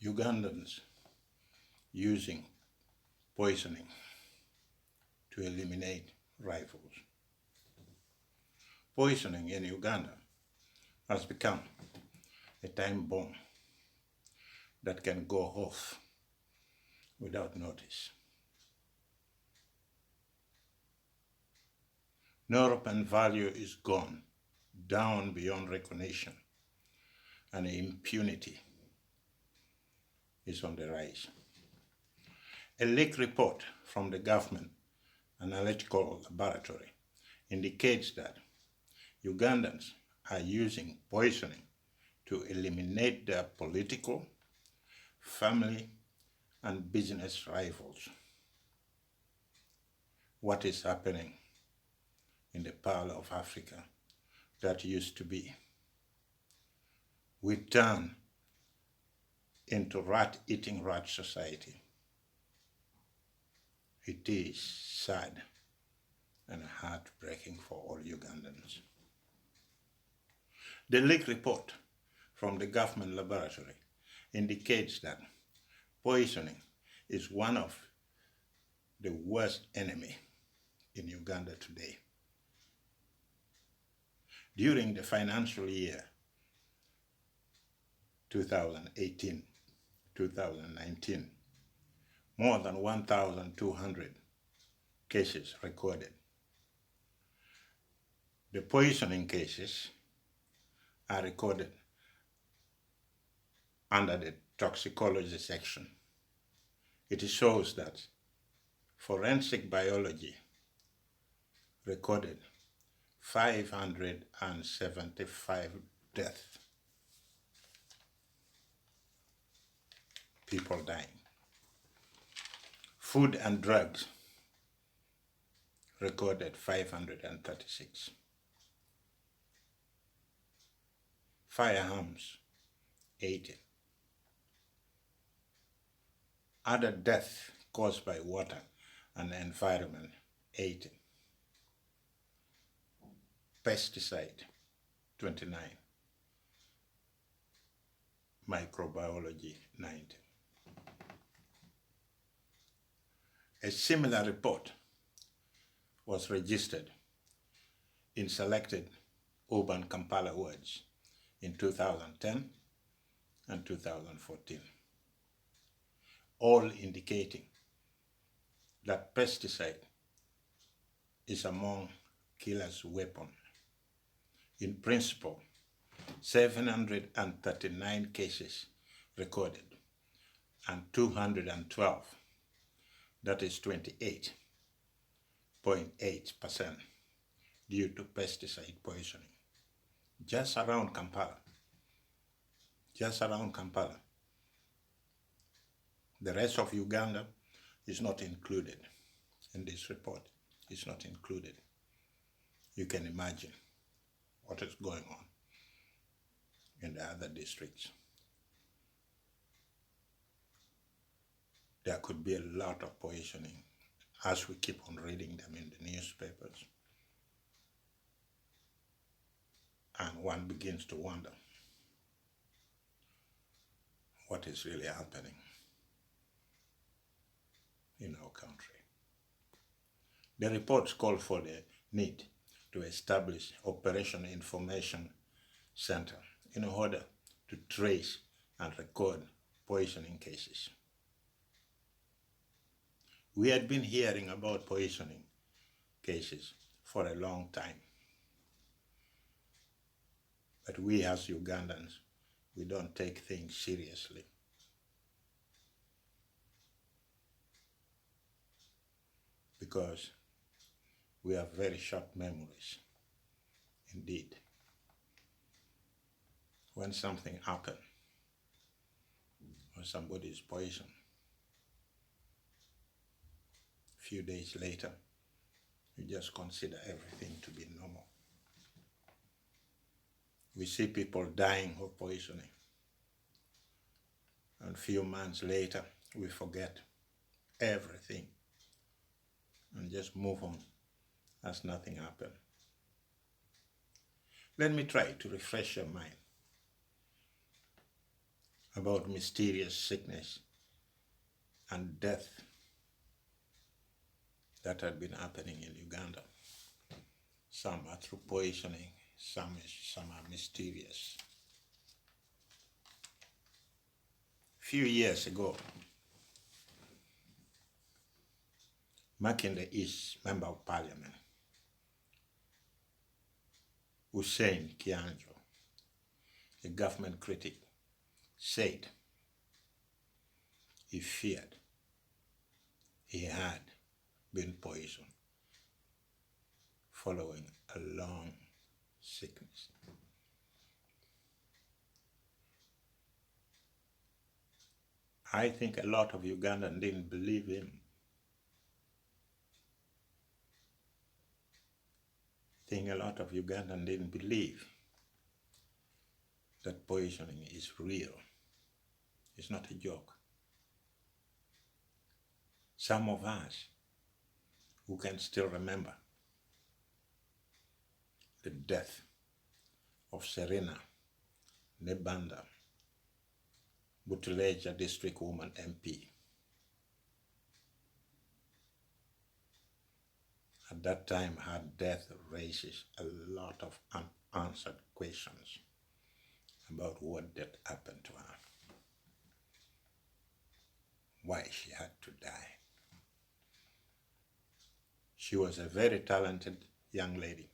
Ugandans using poisoning to eliminate rivals. Poisoning in Uganda has become a time bomb that can go off without notice. European value is gone, down beyond recognition, and impunity is on the rise. A leaked report from the government analytical laboratory indicates that Ugandans are using poisoning to eliminate their political, family, and business rivals. What is happening in the Pearl of Africa that used to be? We turn into rat-eating rat society. It is sad and heartbreaking for all Ugandans. The leaked report from the government laboratory indicates that poisoning is one of the worst enemy in Uganda today. During the financial year 2018-2019, more than 1,200 cases recorded. The poisoning cases are recorded under the toxicology section. It shows that forensic biology recorded 575 deaths, people dying. Food and drugs recorded 536. Firearms, 80. Other deaths caused by water and environment, 80. Pesticide, 29. Microbiology, 90. A similar report was registered in selected urban Kampala wards in 2010 and 2014, all indicating that pesticide is among killers' weapons. In principle, 739 cases recorded and 212, that is 28.8%, due to pesticide poisoning. Just around Kampala. The rest of Uganda is not included in this report. It's not included. You can imagine what is going on in the other districts. There could be a lot of poisoning as we keep on reading them in the newspapers. And one begins to wonder what is really happening in our country. The reports call for the need to establish Operation Information Center in order to trace and record poisoning cases. We had been hearing about poisoning cases for a long time. But we as Ugandans, we don't take things seriously. Because we have very short memories, indeed. When something happens, or somebody is poisoned, a few days later, you just consider everything to be normal. We see people dying of poisoning. And a few months later, we forget everything and just move on as nothing happened. Let me try to refresh your mind about mysterious sickness and death that had been happening in Uganda. Some are through poisoning, some are mysterious. Few years ago, Makinde East Member of Parliament, 𝙁𝙊𝙇𝙊𝙊𝙒, a government critic, said he feared he had been poisoned following a long sickness. I think a lot of Ugandans didn't believe him. I think a lot of Ugandans didn't believe that poisoning is real. It's not a joke. Some of us who can still remember the death of Serena Nebanda, Butaleja District Woman MP. At that time, her death raises a lot of unanswered questions about what did happen to her, why she had to die. She was a very talented young lady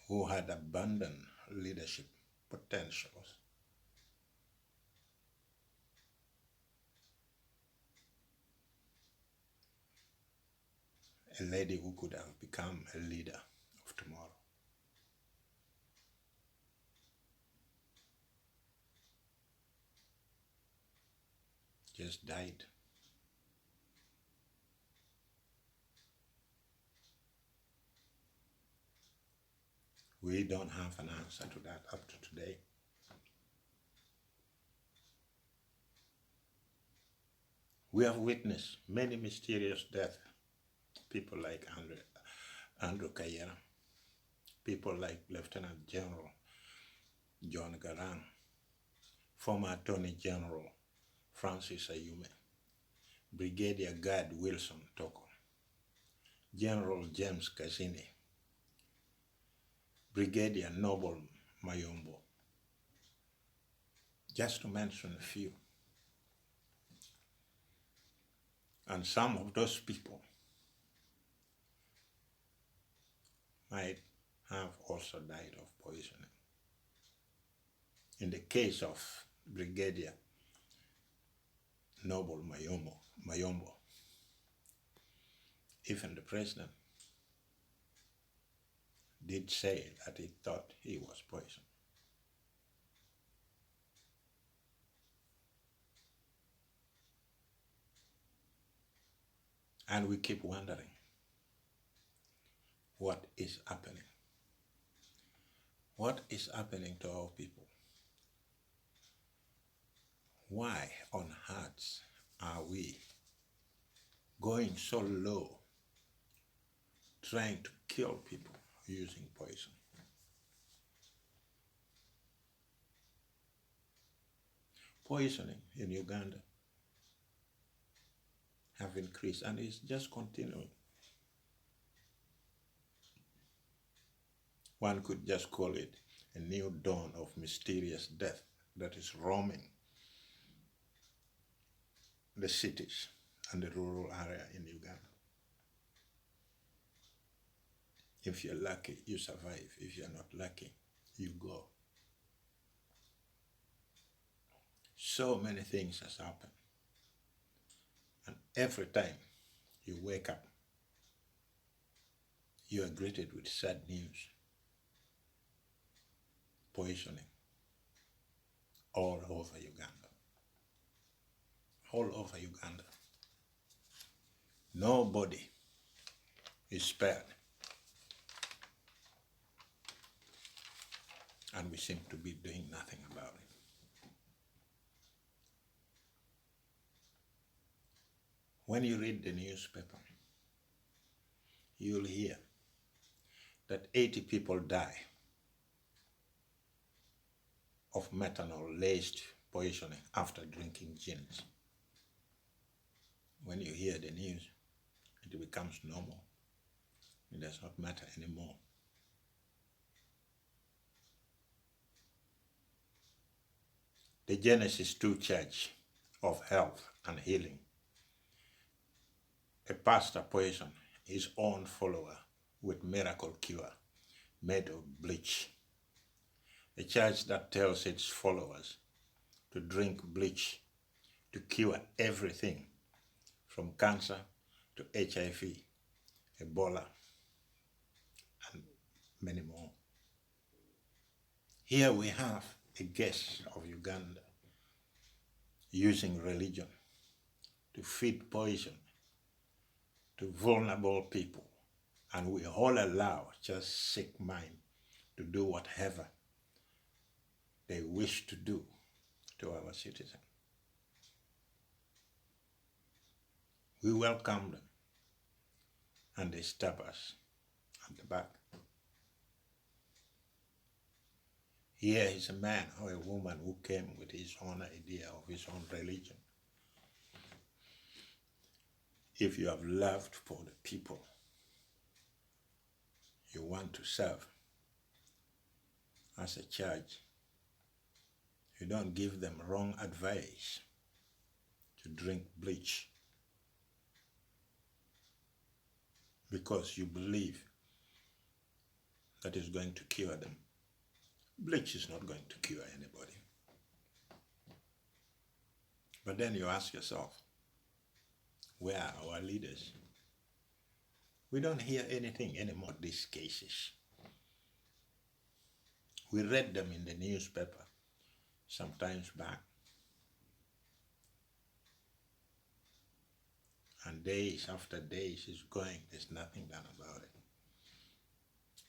who had abundant leadership potentials. A lady who could have become a leader of tomorrow. Just died. We don't have an answer to that up to today. We have witnessed many mysterious deaths. People like Andrew Kayera, people like Lieutenant General John Garang, former Attorney General Francis Ayume, Brigadier Guard Wilson Toko, General James Kazini, Brigadier Noble Mayombo, just to mention a few. And some of those people might have also died of poisoning. In the case of Brigadier Noble Mayombo, even the president did say that he thought he was poisoned. And we keep wondering, what is happening? What is happening to our people? Why on earth are we going so low, trying to kill people using poison? Poisoning in Uganda have increased and is just continuing. One could just call it a new dawn of mysterious death that is roaming the cities and the rural area in Uganda. If you're lucky, you survive. If you're not lucky, you go. So many things has happened. And every time you wake up, you are greeted with sad news. Poisoning all over Uganda. All over Uganda. Nobody is spared. And we seem to be doing nothing about it. When you read the newspaper, you'll hear that 80 people die of methanol-laced poisoning after drinking gins. When you hear the news, it becomes normal. It does not matter anymore. The Genesis 2 Church of Health and Healing. A pastor poisoned his own follower with miracle cure made of bleach. A church that tells its followers to drink bleach to cure everything from cancer to HIV, Ebola, and many more. Here we have a guest of Uganda using religion to feed poison to vulnerable people, and we all allow just sick minds to do whatever they wish to do to our citizens. We welcome them, and they stab us at the back. Here is a man or a woman who came with his own idea of his own religion. If you have loved for the people you want to serve as a church, you don't give them wrong advice to drink bleach because you believe that is going to cure them. Bleach is not going to cure anybody. But then you ask yourself, where are our leaders? We don't hear anything anymore these cases. We read them in the newspaper sometimes back. And days after days is going, there's nothing done about it.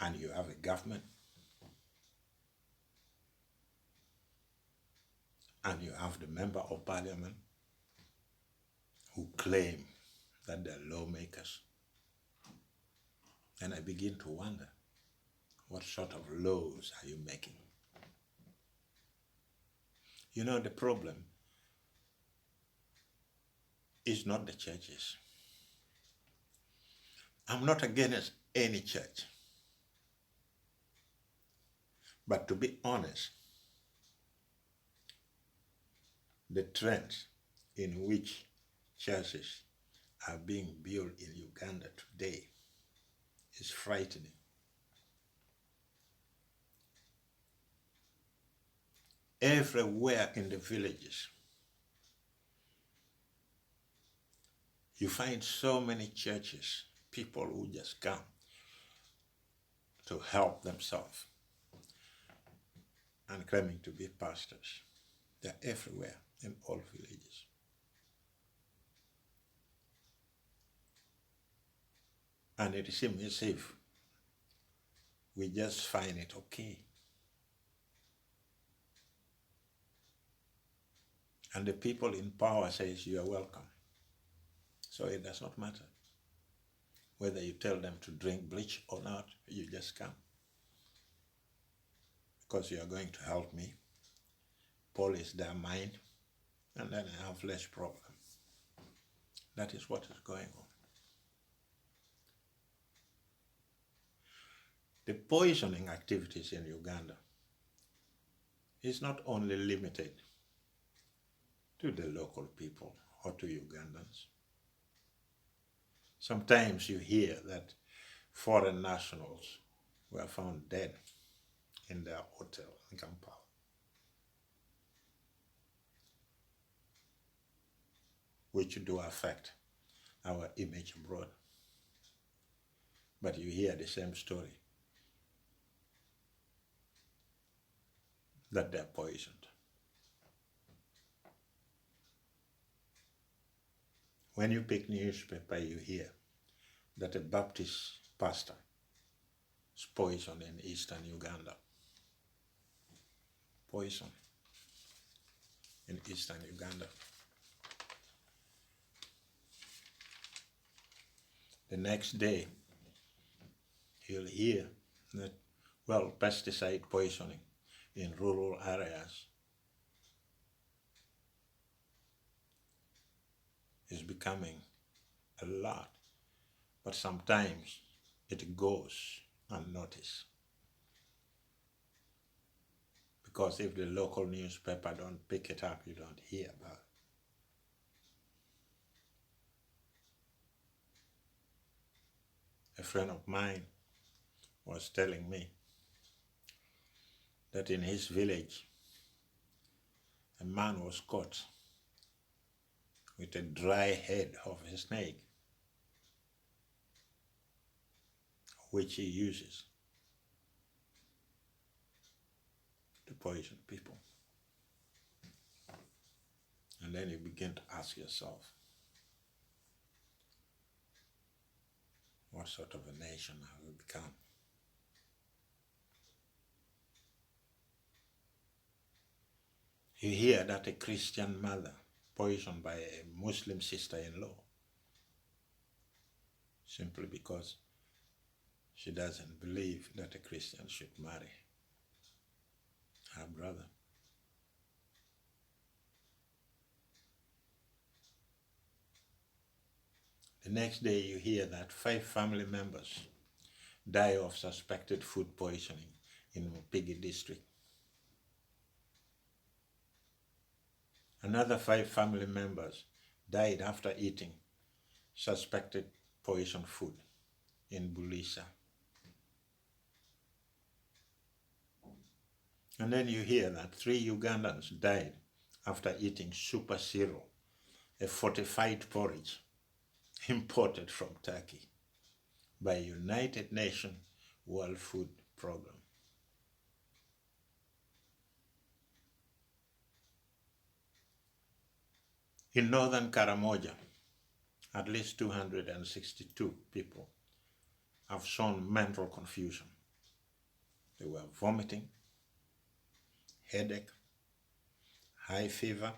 And you have a government, and you have the member of parliament who claim that they're lawmakers. And I begin to wonder, what sort of laws are you making? You know, the problem is not the churches. I'm not against any church. But to be honest, the trends in which churches are being built in Uganda today is frightening. Everywhere in the villages, you find so many churches, people who just come to help themselves and claiming to be pastors. They're everywhere in all villages. And it seems as if we just find it okay. And the people in power says you are welcome. So it does not matter whether you tell them to drink bleach or not, you just come. Because you are going to help me police their mind, and then I have less problem. That is what is going on. The poisoning activities in Uganda is not only limited to the local people or to Ugandans. Sometimes you hear that foreign nationals were found dead in their hotel in Kampala. Which do affect our image abroad. But you hear the same story, that they're poisoned. When you pick newspaper, you hear that a Baptist pastor is poisoned in eastern Uganda. Poison in eastern Uganda. The next day, you'll hear that, well, pesticide poisoning in rural areas is becoming a lot, but sometimes it goes unnoticed. Because if the local newspaper don't pick it up, you don't hear about it. A friend of mine was telling me that in his village, a man was caught with a dry head of a snake, which he uses to poison people. And then you begin to ask yourself, what sort of a nation have we become? You hear that a Christian mother poisoned by a Muslim sister-in-law simply because she doesn't believe that a Christian should marry her brother. The next day you hear that 5 family members die of suspected food poisoning in Mpigi district. Another 5 family members died after eating suspected poisoned food in Bulisa. And then you hear that 3 Ugandans died after eating super cereal, a fortified porridge imported from Turkey by United Nations World Food Program. In northern Karamoja, at least 262 people have shown mental confusion. They were vomiting, headache, high fever,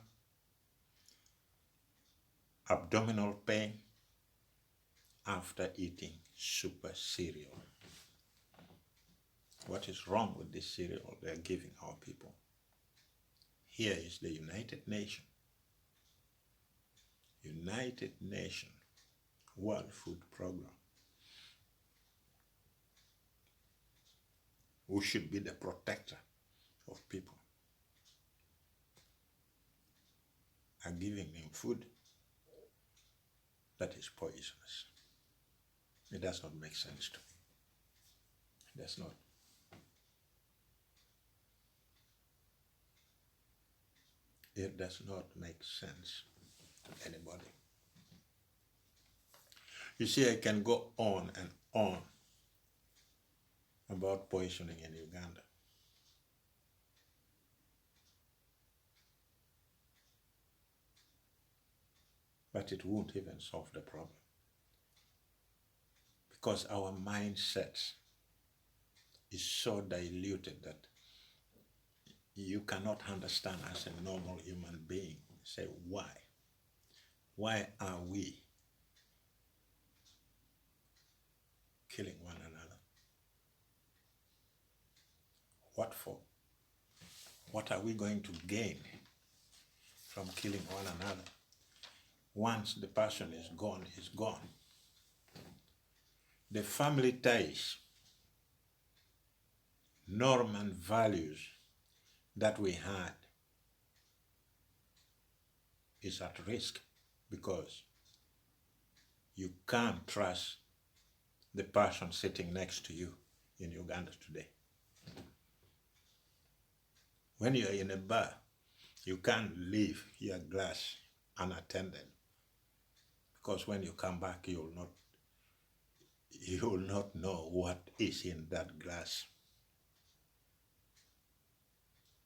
abdominal pain after eating super cereal. What is wrong with this cereal they're giving our people? Here is the United Nations World Food Program, who should be the protector of people, are giving them food that is poisonous. It does not make sense to me. It does not. It does not make sense to anybody. You see, I can go on and on about poisoning in Uganda. But it won't even solve the problem. Because our mindset is so diluted that you cannot understand as a normal human being. Say, why? Why are we killing one another? What for? What are we going to gain from killing one another? Once the person is gone, is gone. The family ties, norms and values that we had is at risk because you can't trust the person sitting next to you in Uganda today. When you're in a bar, you can't leave your glass unattended because when you come back, you will not know what is in that glass.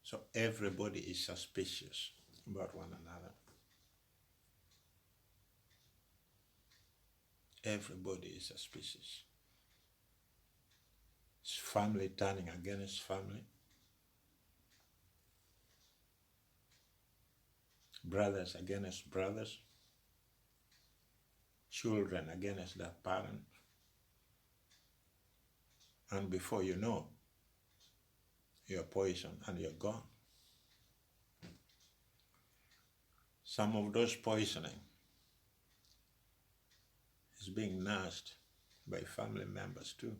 So everybody is suspicious about one another. Everybody is suspicious. It's family turning against family. Brothers against brothers. Children against their parents. And before you know, you're poisoned and you're gone. Some of those poisoning is being nursed by family members too,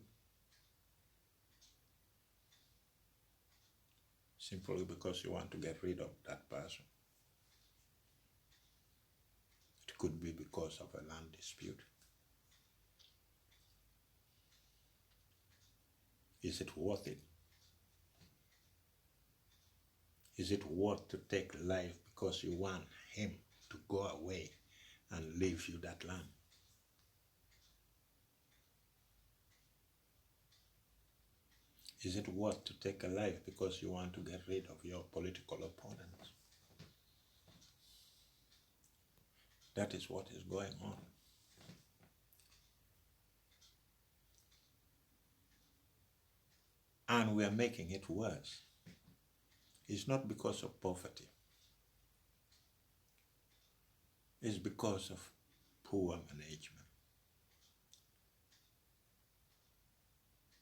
simply because you want to get rid of that person. It could be because of a land dispute. Is it worth it? Is it worth to take life because you want him to go away and leave you that land? Is it worth to take a life because you want to get rid of your political opponents? That is what is going on. And we are making it worse. It's not because of poverty. It's because of poor management.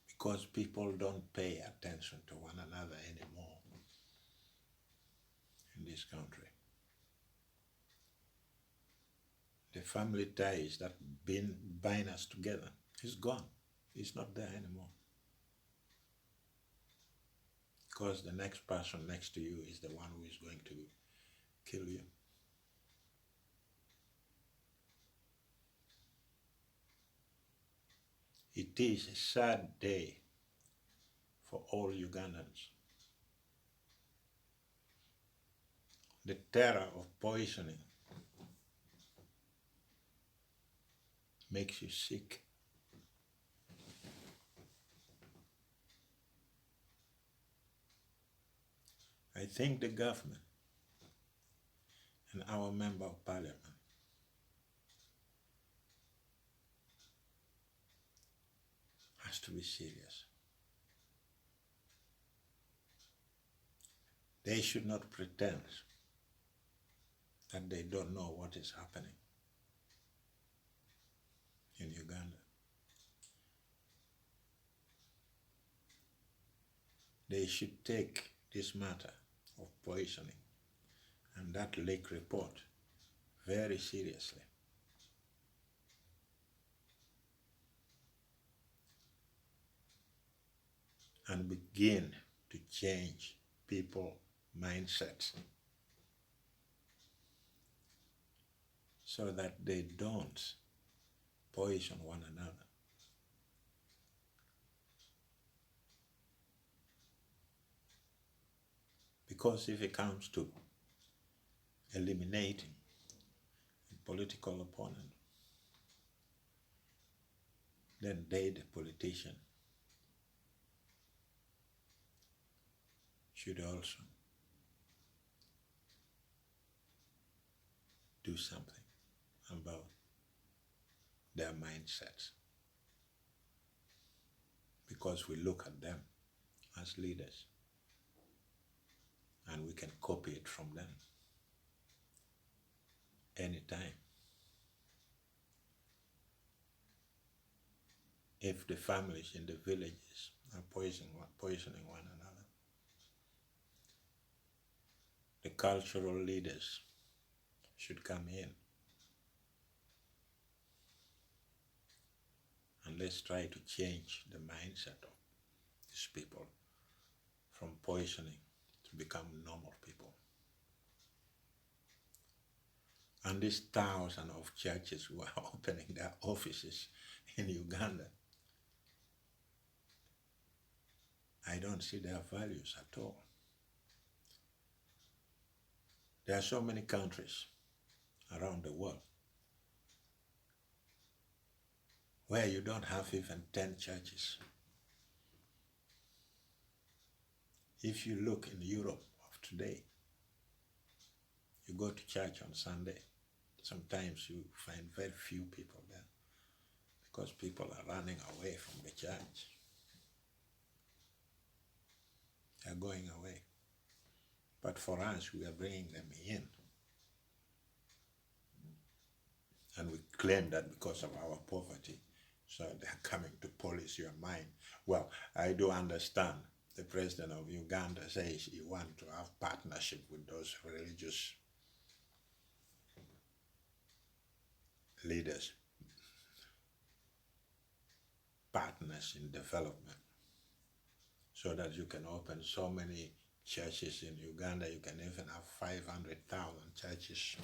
Because people don't pay attention to one another anymore in this country. The family ties that bind us together is gone. It's not there anymore. Because the next person next to you is the one who is going to kill you. It is a sad day for all Ugandans. The terror of poisoning makes you sick. I think the government and our member of parliament has to be serious. They should not pretend that they don't know what is happening in Uganda. They should take this matter of poisoning and that leak report very seriously. And begin to change people's mindsets so that they don't poison one another. Because if it comes to eliminating a political opponent, then they, the politician, should also do something about their mindsets. Because we look at them as leaders and we can copy it from them anytime. If the families in the villages are poisoning one another, the cultural leaders should come in and let's try to change the mindset of these people from poisoning to become normal people. And these thousands of churches who are opening their offices in Uganda, I don't see their values at all. There are so many countries around the world where you don't have even 10 churches. If you look in Europe of today, you go to church on Sunday, sometimes you find very few people there because people are running away from the church. They're going away. But for us, we are bringing them in. And we claim that because of our poverty, so they're coming to police your mind. Well, I do understand the president of Uganda says he wants to have partnership with those religious leaders, partners in development, so that you can open so many churches in Uganda. You can even have 500,000 churches.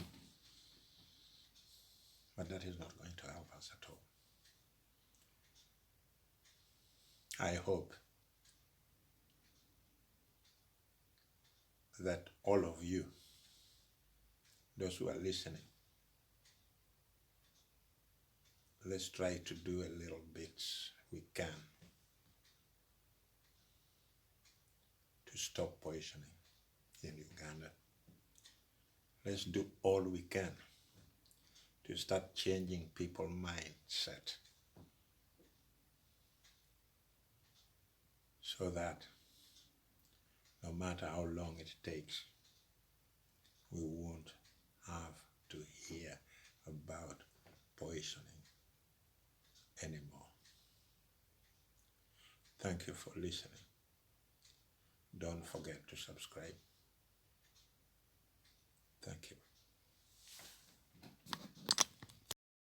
But that is not going to help us at all. I hope that all of you, those who are listening, let's try to do a little bit we can to stop poisoning in Uganda. Let's do all we can to start changing people's mindset so that no matter how long it takes, we won't have to hear about poisoning anymore. Thank you for listening. Don't forget to subscribe.